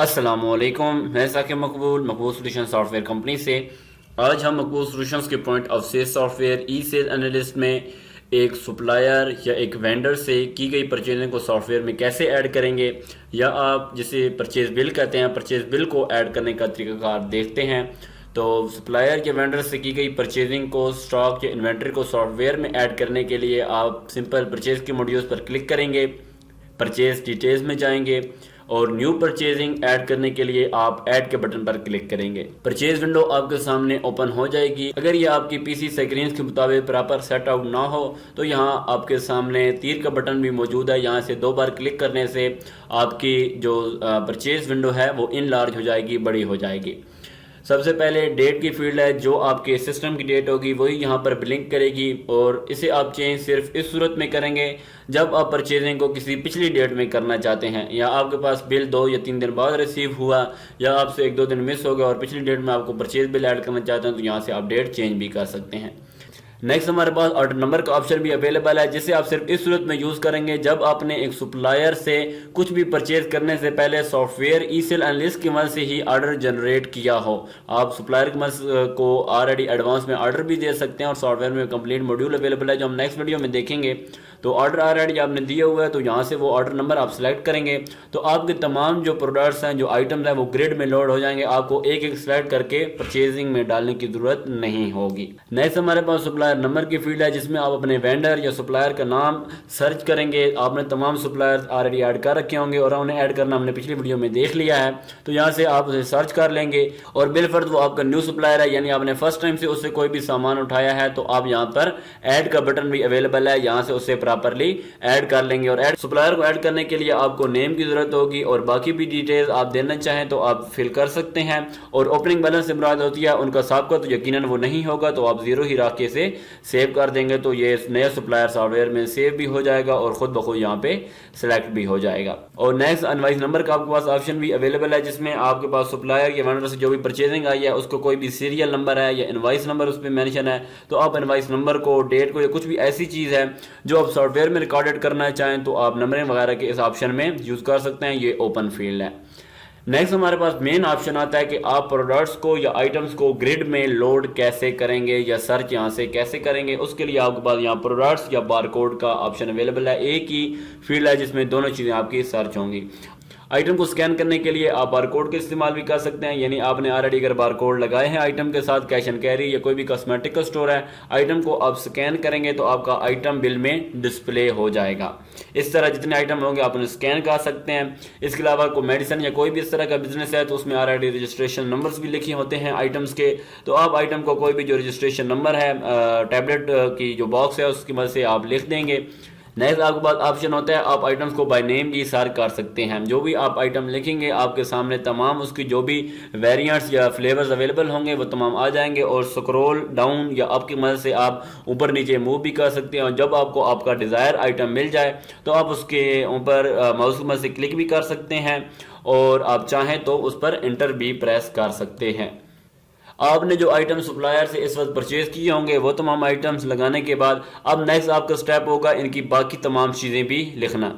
अस्सलामुअलैकुम, मैं साकिब मकबूल solution software company से। आज हम मकबूल सोल्यूशंस के point of sale software e sale analyst में एक सप्लायर या एक वेंडर से की गई परचेजिंग को सॉफ्टवेयर में कैसे ऐड करेंगे, या आप जिसे परचेज बिल कहते हैं, परचेज बिल को ऐड करने का तरीकाकार देखते हैं। तो सप्लायर या वेंडर से की गई परचेजिंग को, स्टॉक या इन्वेंट्री को सॉफ्टवेयर में ऐड करने के लिए आप सिंपल परचेज के मॉड्यूल्स पर क्लिक करेंगे, परचेज डिटेल्स में जाएंगे और न्यू परचेजिंग ऐड करने के लिए आप ऐड के बटन पर क्लिक करेंगे। परचेज विंडो आपके सामने ओपन हो जाएगी। अगर ये आपकी पीसी स्क्रीन के मुताबिक प्रॉपर सेट आउट ना हो तो यहाँ आपके सामने तीर का बटन भी मौजूद है। यहाँ से 2 बार क्लिक करने से आपकी जो परचेज विंडो है वो इनलार्ज हो जाएगी, बड़ी हो जाएगी। सबसे पहले डेट की फील्ड है, जो आपके सिस्टम की डेट होगी वही यहाँ पर ब्लिंक करेगी, और इसे आप चेंज सिर्फ इस सूरत में करेंगे जब आप परचेजिंग को किसी पिछली डेट में करना चाहते हैं, या आपके पास बिल 2 या 3 दिन बाद रिसीव हुआ, या आपसे 1-2 दिन मिस हो गया और पिछली डेट में आपको परचेज बिल ऐड करना चाहते हैं, तो यहाँ से आप डेट चेंज भी कर सकते हैं। नेक्स्ट हमारे पास ऑर्डर नंबर का ऑप्शन भी अवेलेबल है, जिसे आप सिर्फ इस सूरत में यूज करेंगे जब आपने एक सप्लायर से कुछ भी परचेज करने से पहले सॉफ्टवेयर ई सेल एनालिस्ट की मदद से ही ऑर्डर जनरेट किया हो। आप सप्लायर की मदद को ऑलरेडी एडवांस में ऑर्डर भी दे सकते हैं, और सॉफ्टवेयर में कंप्लीट मॉड्यूल अवेलेबल है जो हम नेक्स्ट वीडियो में देखेंगे। तो ऑर्डर ऑलरेडी आपने दिया हुआ है, तो यहाँ से वो ऑर्डर नंबर आप सिलेक्ट करेंगे तो आपके तमाम जो प्रोडक्ट्स हैं, जो आइटम्स हैं, वो ग्रिड में लोड हो जाएंगे। आपको एक एक सिलेक्ट करके परचेजिंग में डालने की जरूरत नहीं होगी। नेक्स्ट हमारे पास सप्लायर नंबर की फील्ड है, जिसमें आप अपने वेंडर या सप्लायर का नाम सर्च करेंगे। आपने तमाम सप्लायर ऑलरेडी ऐड कर रखे होंगे और उन्हें ऐड करना हमने पिछली वीडियो में देख लिया है, तो यहाँ से आप उसे सर्च कर लेंगे। और बिलफर्ज वो आपका न्यू सप्लायर है, यानी आपने फर्स्ट टाइम से उससे कोई भी सामान उठाया है, तो आप यहाँ पर ऐड का बटन भी अवेलेबल है, यहाँ से उसे प्रॉपर्ली ऐड कर लेंगे। और ऐड सप्लायर को ऐड करने के लिए आपको नेम की जरूरत होगी, और बाकी भी डिटेल्स आप देना चाहें तो आप फिल कर सकते हैं। और ओपनिंग बैलेंस से मुराद होती है उनका साबका, तो यकीनन वो नहीं होगा, तो आप 0 ही रख के इसे सेव कर देंगे, तो ये नया सप्लायर सॉफ्टवेयर में सेव भी हो जाएगा और खुद ब खुद यहाँ पे सिलेक्ट भी हो जाएगा। और नेक्स्ट इनवॉइस नंबर का आपके पास ऑप्शन भी अवेलेबल है, जिसमें आपके पास सप्लायर या वेंडर से जो भी परचेजिंग आई है उसको कोई भी सीरियल नंबर है या इनवॉइस नंबर उस पर मेंशन है, तो आप इनवॉइस नंबर को, डेट को, या कुछ भी ऐसी चीज है जो आप सॉफ्टवेयर में रिकॉर्डेड करना चाहें तो आप नंबरिंग वगैरह के इस ऑप्शन में यूज कर सकते हैं। ये ओपन फील्ड है। नेक्स्ट हमारे पास मेन ऑप्शन आता है कि आप प्रोडक्ट्स को या आइटम्स को ग्रिड में लोड कैसे करेंगे या सर्च यहां से कैसे करेंगे। उसके लिए आपके पास यहाँ प्रोडक्ट्स या बारकोड का ऑप्शन अवेलेबल है। एक ही फील्ड है जिसमें दोनों चीजें आपकी सर्च होंगी। आइटम को स्कैन करने के लिए आप बारकोड का इस्तेमाल भी कर सकते हैं, यानी आपने ऑलरेडी अगर बारकोड लगाए हैं आइटम के साथ, कैश एंड कैरी या कोई भी कॉस्मेटिक का स्टोर है, आइटम को आप स्कैन करेंगे तो आपका आइटम बिल में डिस्प्ले हो जाएगा। इस तरह जितने आइटम होंगे आप उन्हें स्कैन कर सकते हैं। इसके अलावा कोई मेडिसिन या कोई भी इस तरह का बिजनेस है तो उसमें ऑलरेडी रजिस्ट्रेशन नंबर्स भी लिखे होते हैं आइटम्स के, तो आप आइटम को कोई भी जो रजिस्ट्रेशन नंबर है टैबलेट की जो बॉक्स है उसकी मदद से आप लिख देंगे। नेक्स्ट आपके पास ऑप्शन होता है आप आइटम्स को बाय नेम भी सर्च कर सकते हैं। जो भी आप आइटम लिखेंगे आपके सामने तमाम उसकी जो भी वेरिएंट्स या फ्लेवर्स अवेलेबल होंगे वो तमाम आ जाएंगे, और स्क्रॉल डाउन या आपकी मदद से आप ऊपर नीचे मूव भी कर सकते हैं। और जब आपको आपका डिज़ायर आइटम मिल जाए तो आप उसके ऊपर माउस की मदद से क्लिक भी कर सकते हैं, और आप चाहें तो उस पर इंटर भी प्रेस कर सकते हैं। आपने जो आइटम सप्लायर से इस वक्त परचेज किए होंगे वो तमाम आइटम्स लगाने के बाद अब नेक्स्ट आपका स्टेप होगा इनकी बाकी तमाम चीज़ें भी लिखना।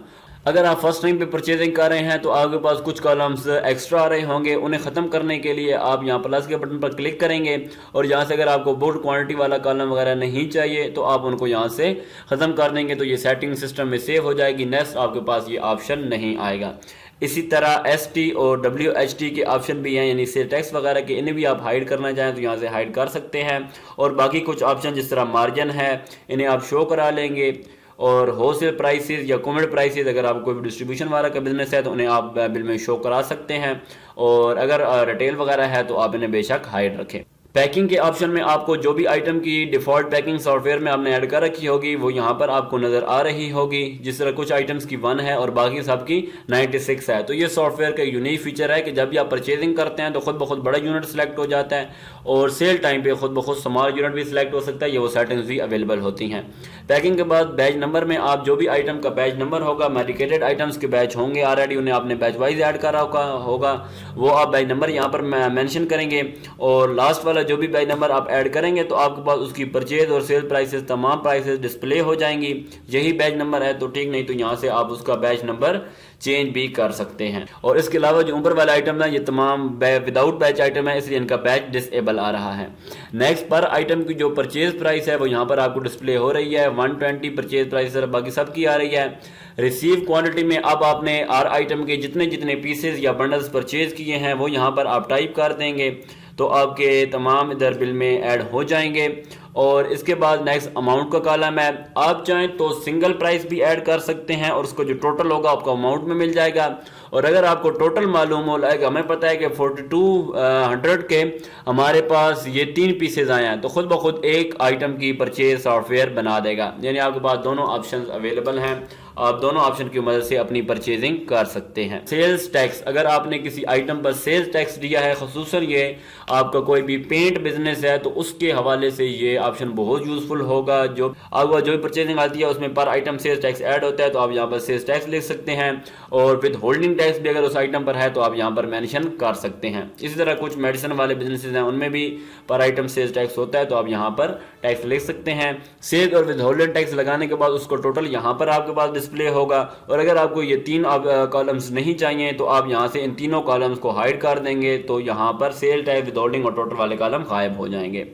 अगर आप फर्स्ट टाइम पे परचेजिंग कर रहे हैं तो आपके पास कुछ कॉलम्स एक्स्ट्रा आ रहे होंगे, उन्हें ख़त्म करने के लिए आप यहाँ प्लस के बटन पर क्लिक करेंगे, और यहाँ से अगर आपको बुक क्वांटिटी वाला कॉलम वगैरह नहीं चाहिए तो आप उनको यहाँ से ख़त्म कर देंगे, तो ये सेटिंग सिस्टम में सेव हो जाएगी। नेक्स्ट आपके पास ये ऑप्शन नहीं आएगा। इसी तरह ST और WHT के ऑप्शन भी हैं, यानी से टेक्स्ट वगैरह के, इन्हें भी आप हाइड करना चाहें तो यहाँ से हाइड कर सकते हैं। और बाकी कुछ ऑप्शन जिस तरह मार्जिन है इन्हें आप शो करा लेंगे, और होलसेल प्राइसेस या कॉमोडिटी प्राइसेस अगर आप कोई डिस्ट्रीब्यूशन वाला का बिजनेस है तो उन्हें आप बिल में शो करा सकते हैं, और अगर रिटेल वगैरह है तो आप इन्हें बेशक हाइड रखें। पैकिंग के ऑप्शन में आपको जो भी आइटम की डिफ़ॉल्ट पैकिंग सॉफ्टवेयर में आपने ऐड कर रखी होगी वो यहाँ पर आपको नज़र आ रही होगी। जिस तरह कुछ आइटम्स की 1 है और बाकी सब की 96 है, तो ये सॉफ्टवेयर का यूनिक फीचर है कि जब भी आप परचेजिंग करते हैं तो खुद ब खुद बड़ा यूनिट सेलेक्ट हो जाता है, और सेल टाइम पे खुद ब खुद स्मॉल यूनिट भी सिलेक्ट हो सकता है। ये वो सेटिंग्स भी अवेलेबल होती हैं। पैकिंग के बाद बैच नंबर में आप जो भी आइटम का बैच नंबर होगा, मेडिकेटेड आइटम्स के बैच होंगे ऑलरेडी, उन्हें आपने बैच वाइज ऐड करा होगा, वो आप बैच नंबर यहाँ पर मेंशन करेंगे, और लास्ट वाला जो भी बैच नंबर आप ऐड करेंगे तो आपके पास उसकी परचेज और सेल प्राइसेस, तमाम प्राइसेस डिस्प्ले हो जाएंगी। यही बैच नंबर है तो ठीक, नहीं तो यहाँ से आप उसका बैच नंबर चेंज भी कर सकते हैं। और इसके अलावा जो ऊपर वाला आइटम है ये तमाम विदाउट बैच आइटम है, इसलिए इनका बैच डिसेबल आ रहा है। नेक्स्ट पर आइटम की जो परचेज प्राइस है वो यहाँ पर आपको डिस्प्ले हो रही है 120 परचेज प्राइस, बाकी सब की आ रही है। रिसीव क्वांटिटी में अब आपने हर आइटम के जितने जितने पीसेस या बंडल्स परचेज किए हैं वो यहाँ पर आप टाइप कर देंगे तो आपके तमाम इधर बिल में ऐड हो जाएंगे। और इसके बाद नेक्स्ट अमाउंट का कॉलम है, आप चाहें तो सिंगल प्राइस भी ऐड कर सकते हैं और उसको जो टोटल होगा आपको अमाउंट में मिल जाएगा। और अगर आपको टोटल मालूम हो लाएगा, हमें पता है कि 4200 के हमारे पास ये 3 पीसेज आए हैं तो खुद ब खुद एक आइटम की परचेज सॉफ्टवेयर बना देगा। यानी आपके पास दोनों ऑप्शन अवेलेबल हैं, आप दोनों ऑप्शन की मदद से अपनी परचेजिंग कर सकते हैं। सेल्स टैक्स, अगर आपने किसी आइटम पर सेल्स टैक्स दिया है, खसूसन ये आपका कोई भी पेंट बिजनेस है तो उसके हवाले से ये ऑप्शन बहुत यूजफुल होगा। जो आपको जो भी परचेजिंग आती है उसमें पर आइटम सेल्स टैक्स ऐड होता है तो आप यहाँ पर सेल्स टैक्स लिख सकते हैं। और विद होल्डिंग टैक्स भी अगर उस आइटम पर है तो आप यहाँ पर मेंशन कर सकते हैं। इसी तरह कुछ मेडिसिन वाले बिजनेसेस हैं उनमें भी पर आइटम सेल्स टैक्स होता है तो आप यहाँ पर टैक्स लिख सकते हैं। सेल्स और विद होल्डिंग टैक्स लगाने के बाद उसको टोटल यहाँ पर आपके पास डिस्प्ले होगा। और अगर आपको ये 3 कॉलम्स नहीं चाहिए तो आप यहाँ से इन तीनों कॉलम्स को हाइड कर देंगे तो यहाँ पर सेल टैक्स, विद होल्डिंग और टोटल वाले कॉलम गायब हो जाएंगे।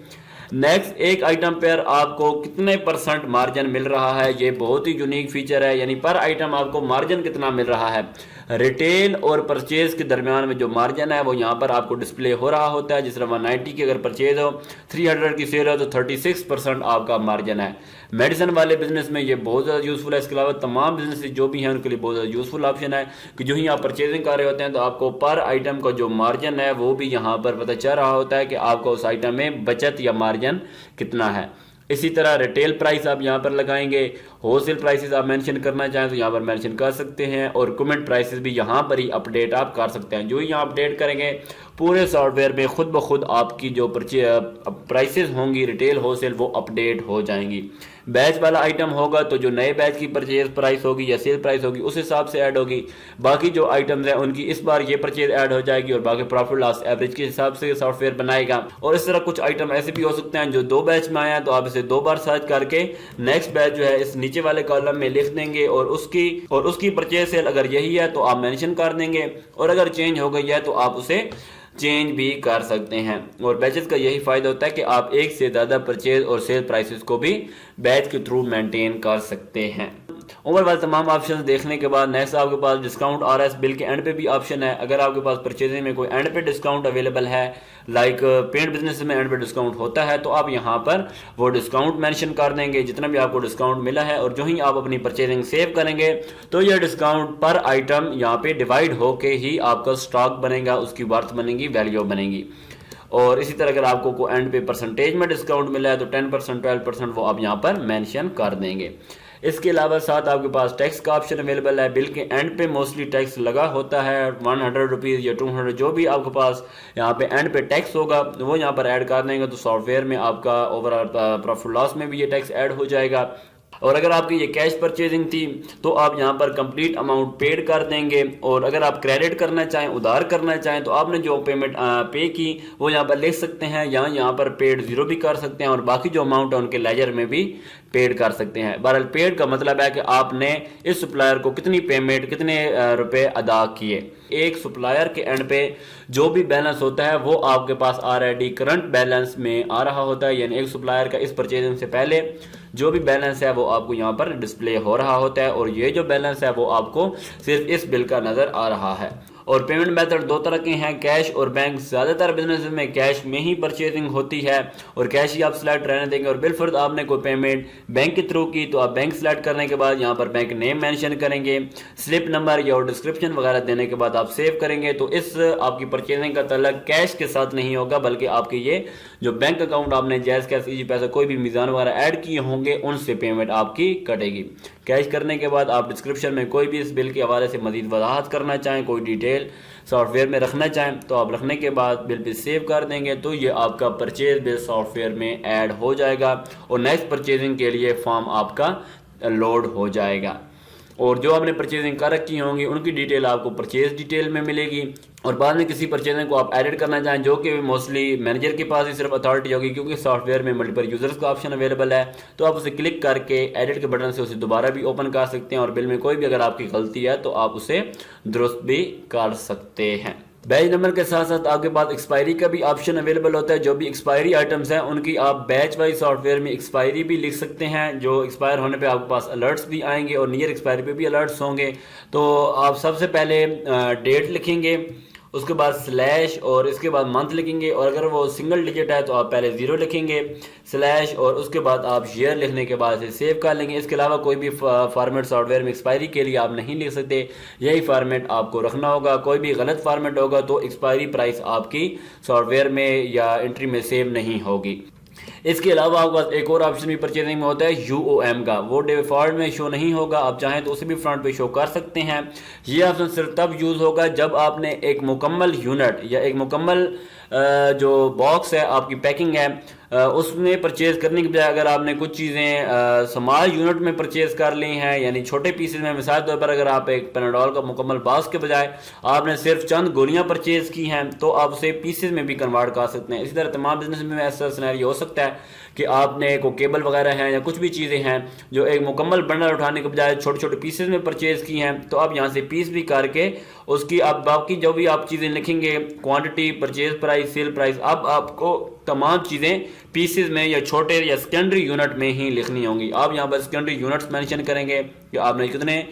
नेक्स्ट, एक आइटम पर आपको कितने परसेंट मार्जिन मिल रहा है, ये बहुत ही यूनिक फीचर है। यानी पर आइटम आपको मार्जिन कितना मिल रहा है, रिटेल और परचेज के दरमियान में जो मार्जिन है वो यहाँ पर आपको डिस्प्ले हो रहा होता है। जिस तरह 190 की अगर परचेज हो, 300 की सेल हो तो 36% आपका मार्जिन है। मेडिसिन वाले बिजनेस में ये बहुत ज़्यादा यूजफुल है। इसके अलावा तमाम बिजनेस जो भी हैं उनके लिए बहुत ज़्यादा यूजफुल ऑप्शन है कि जो ही आप परचेजिंग कर रहे होते हैं तो आपको पर आइटम का जो मार्जिन है वो भी यहाँ पर पता चल रहा होता है कि आपको उस आइटम में बचत या मार्जिन कितना है। इसी तरह रिटेल प्राइस आप यहाँ पर लगाएंगे, होलसेल प्राइसेस आप मेंशन करना चाहें तो यहाँ पर मेंशन कर सकते हैं और कमेंट प्राइसेस भी यहाँ पर ही अपडेट आप कर सकते हैं। जो ही यहाँ अपडेट करेंगे पूरे सॉफ्टवेयर में खुद ब खुद आपकी जो प्राइसेस होंगी रिटेल होलसेल वो अपडेट हो जाएंगी। बैच वाला आइटम होगा तो जो नए बैच की परचेज प्राइस होगी या सेल प्राइस होगी उस हिसाब से ऐड होगी। बाकी जो आइटम्स हैं उनकी इस बार ये परचेज ऐड हो जाएगी और बाकी प्रॉफिट लॉस एवरेज के हिसाब से सॉफ्टवेयर बनाएगा। और इस तरह कुछ आइटम ऐसे भी हो सकते हैं जो 2 बैच में आए हैं तो आप इसे 2 बार सर्च करके नेक्स्ट बैच जो है इस नीचे वाले कॉलम में लिख देंगे और उसकी परचेज सेल अगर यही है तो आप मेंशन कर देंगे और अगर चेंज हो गई है तो आप उसे चेंज भी कर सकते हैं। और बैचेस का यही फायदा होता है कि आप एक से ज़्यादा परचेज और सेल प्राइसेस को भी बैच के थ्रू मेंटेन कर सकते हैं। ओवरऑल तमाम ऑप्शंस देखने के बाद नेक्स्ट आपके पास डिस्काउंट RS बिल के एंड पे भी ऑप्शन है। अगर आपके पास परचेजिंग में कोई एंड पे डिस्काउंट अवेलेबल है, लाइक पेंट बिजनेस में एंड पे डिस्काउंट होता है तो आप यहाँ पर वो डिस्काउंट मेंशन कर देंगे जितना भी आपको डिस्काउंट मिला है। और जो ही आप अपनी परचेजिंग सेव करेंगे तो यह डिस्काउंट पर आइटम यहाँ पे डिवाइड होके ही आपका स्टॉक बनेगा, उसकी वर्थ बनेगी, वैल्यू बनेगी। और इसी तरह अगर आपको को एंड पे परसेंटेज में डिस्काउंट मिला है तो 10%, 12% वो आप यहाँ पर मेंशन कर देंगे। इसके अलावा साथ आपके पास टैक्स का ऑप्शन अवेलेबल है। बिल के एंड पे मोस्टली टैक्स लगा होता है 100 रुपीज़ या 200, जो भी आपके पास यहाँ पे एंड पे टैक्स होगा वो यहाँ पर ऐड कर देंगे तो सॉफ्टवेयर में आपका ओवरऑल प्रॉफिट लॉस में भी ये टैक्स ऐड हो जाएगा। और अगर आपकी ये कैश परचेजिंग थी तो आप यहाँ पर कंप्लीट अमाउंट पेड कर देंगे। और अगर आप क्रेडिट करना चाहें, उधार करना चाहें तो आपने जो पेमेंट पे की वो यहाँ पर लिख सकते हैं, यहाँ पर पेड 0 भी कर सकते हैं और बाकी जो अमाउंट है उनके लेजर में भी पेड कर सकते हैं। बहरहाल पेड का मतलब है कि आपने इस सप्लायर को कितनी पेमेंट, कितने रुपए अदा किए। एक सप्लायर के एंड पे जो भी बैलेंस होता है वो आपके पास ऑलरेडी करंट बैलेंस में आ रहा होता है। यानी एक सप्लायर का इस परचेजिंग से पहले जो भी बैलेंस है वो आपको यहाँ पर डिस्प्ले हो रहा होता है और ये जो बैलेंस है वो आपको सिर्फ इस बिल का नजर आ रहा है। और पेमेंट मेथड 2 तरह के हैं, कैश और बैंक। ज़्यादातर बिजनेस में कैश में ही परचेजिंग होती है और कैश ही आप सिलेक्ट रहने देंगे। और बिलफर्द आपने कोई पेमेंट बैंक के थ्रू की तो आप बैंक सिलेक्ट करने के बाद यहाँ पर बैंक नेम मेंशन करेंगे, स्लिप नंबर या डिस्क्रिप्शन वगैरह देने के बाद आप सेव करेंगे तो इस आपकी परचेजिंग का तल्लक कैश के साथ नहीं होगा बल्कि आपके ये जो बैंक अकाउंट आपने जैज़ कैश, इजी पैसा, कोई भी मीज़ान वगैरह ऐड किए होंगे उनसे पेमेंट आपकी कटेगी। कैश करने के बाद आप डिस्क्रिप्शन में कोई भी इस बिल के हवाले से मजीद वजाहत करना चाहें, कोई डिटेल सॉफ्टवेयर में रखना चाहें तो आप रखने के बाद बिल पे सेव कर देंगे तो ये आपका परचेज बिल सॉफ्टवेयर में ऐड हो जाएगा और नेक्स्ट परचेजिंग के लिए फॉर्म आपका लोड हो जाएगा। और जो आपने परचेजिंग कर रखी होंगी उनकी डिटेल आपको परचेज डिटेल में मिलेगी। और बाद में किसी परचेजिंग को आप एडिट करना चाहें, जो कि मोस्टली मैनेजर के पास ही सिर्फ अथॉरिटी होगी, क्योंकि सॉफ्टवेयर में मल्टीपल यूजर्स का ऑप्शन अवेलेबल है, तो आप उसे क्लिक करके एडिट के बटन से उसे दोबारा भी ओपन कर सकते हैं और बिल में कोई भी अगर आपकी गलती है तो आप उसे दुरुस्त भी कर सकते हैं। बैच नंबर के साथ साथ आपके पास एक्सपायरी का भी ऑप्शन अवेलेबल होता है। जो भी एक्सपायरी आइटम्स हैं उनकी आप बैच वाइज सॉफ्टवेयर में एक्सपायरी भी लिख सकते हैं, जो एक्सपायर होने पे आपके पास अलर्ट्स भी आएंगे और नियर एक्सपायरी पे भी अलर्ट्स होंगे। तो आप सबसे पहले डेट लिखेंगे, उसके बाद स्लैश और इसके बाद मंथ लिखेंगे, और अगर वो सिंगल डिजिट है तो आप पहले 0 लिखेंगे स्लैश और उसके बाद आप ईयर लिखने के बाद इसे सेव कर लेंगे। इसके अलावा कोई भी फॉर्मेट सॉफ्टवेयर में एक्सपायरी के लिए आप नहीं लिख सकते, यही फॉर्मेट आपको रखना होगा। कोई भी गलत फॉर्मेट होगा तो एक्सपायरी प्राइस आपकी सॉफ्टवेयर में या एंट्री में सेव नहीं होगी। इसके अलावा आपके पास एक और ऑप्शन भी परचेजिंग में होता है UOM का, वो डिफॉल्ट में शो नहीं होगा, आप चाहें तो उसे भी फ्रंट पे शो कर सकते हैं। ये ऑप्शन सिर्फ तब यूज होगा जब आपने एक मुकम्मल यूनिट या एक मुकम्मल जो बॉक्स है आपकी पैकिंग है उसमें परचेज करने के बजाय अगर आपने कुछ चीज़ें स्मॉल यूनिट में परचेज कर ली हैं, यानी छोटे पीसेज में। मिसाल तौर पर अगर आप एक पेनाडोल का मुकम्मल बॉक्स के बजाय आपने सिर्फ चंद गोलियां परचेज की हैं तो आप उसे पीसेज में भी कन्वर्ट कर सकते हैं। इसी तरह तमाम बिजनेस में ऐसा सिनेरियो हो सकता है कि आपने को केबल वगैरह हैं या कुछ भी चीज़ें हैं जो एक मुकम्मल बंडल उठाने के बजाय छोटे छोटे पीसेज में परचेज की हैं, तो आप यहाँ से पीस भी करके उसकी आप बाकी जो भी आप चीज़ें लिखेंगे, quantity, purchase price, sale price, अब आपको तमाम चीज़ें पीसेज में या छोटे या सेकेंडरी यूनिट में ही लिखनी होंगी। आप यहाँ पर सेकेंडरी यूनिट्स मेंशन करेंगे कि आपने कितने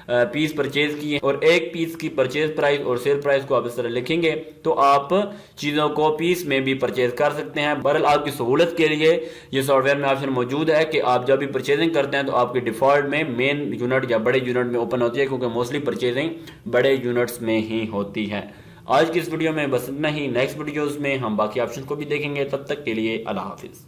पीस परचेज किए और एक पीस की परचेज प्राइस और सेल प्राइस को आप इस तरह लिखेंगे तो आप चीज़ों को पीस में भी परचेज कर सकते हैं। बहरहाल आपकी सहूलत के लिए ये सॉफ्टवेयर में ऑप्शन मौजूद है कि आप जब भी परचेजिंग करते हैं तो आपके डिफॉल्ट में मेन यूनिट या बड़े यूनिट में ओपन होती है, क्योंकि मोस्टली परचेजिंग बड़े यूनिट्स में ही होती है। आज की इस वीडियो में बस इतना ही। नेक्स्ट वीडियोस में हम बाकी ऑप्शन को भी देखेंगे। तब तक के लिए अल्लाह हाफिज़।